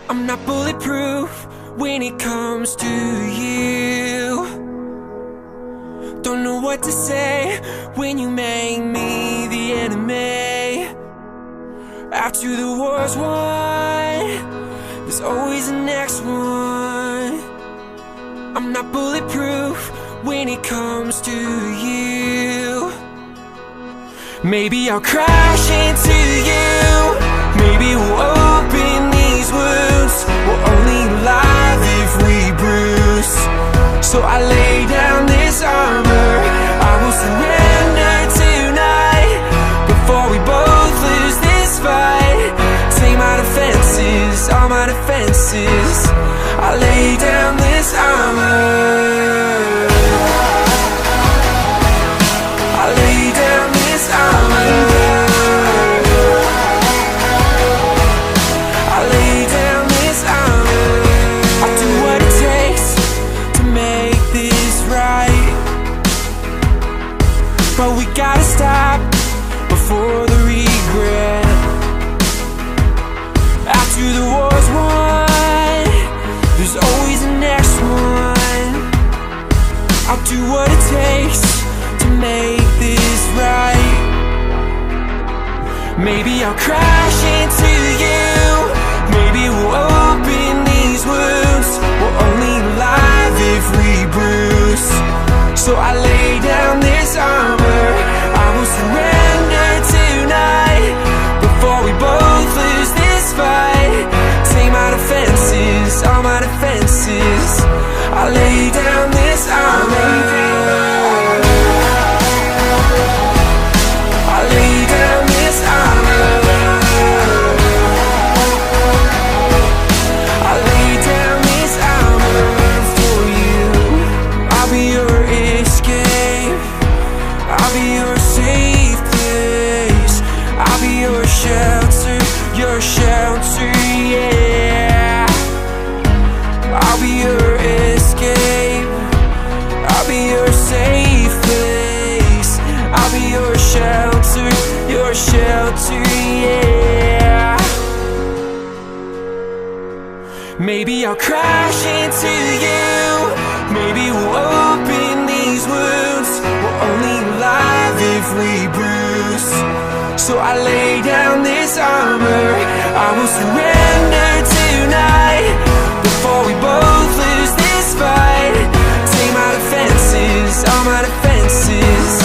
I'm not bulletproof when it comes to you. Don't know what to say when you make me the enemy. After the war's won, there's always the next one. I'm not bulletproof when it comes to you. Maybe I'll crash into you. Maybe we'll open these wounds. We're only alive if we bruise. So I lay down this armor. I will surrender tonight before we both lose this fight. Take my defenses, all my defenses. I lay down this armor. I lay down this armor. I lay down this armor. I'll do what it takes to make this right, but we gotta stop before the regret. After the war's won, there's always the next one. I'll do what it takes to make this right. Maybe I'll crash into you. Maybe we'll open these wounds. We're only alive if we bruise. So I lay down this armor. I will surrender tonight before we both lose this fight. Take my defenses, all my defenses. I lay down this armor. I lay down this armor. I lay down this armor for you. I'll be your escape. I'll be your safe place. I'll be your shelter, yeah. I'll be your escape. I'll be your safe place. I'll be your shelter, yeah. Maybe I'll crash into you. Maybe we'll open these wounds. We're only alive if we bruise. So I lay down this armor. I will surrender tonight before we both lose this fight. Take my defenses, all my defenses.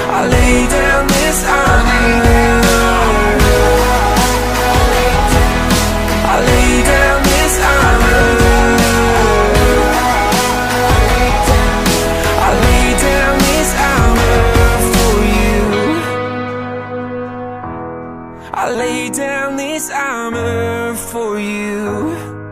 I lay down this armor. I lay down this armor. I lay down this armor for you. I lay down this armor for you.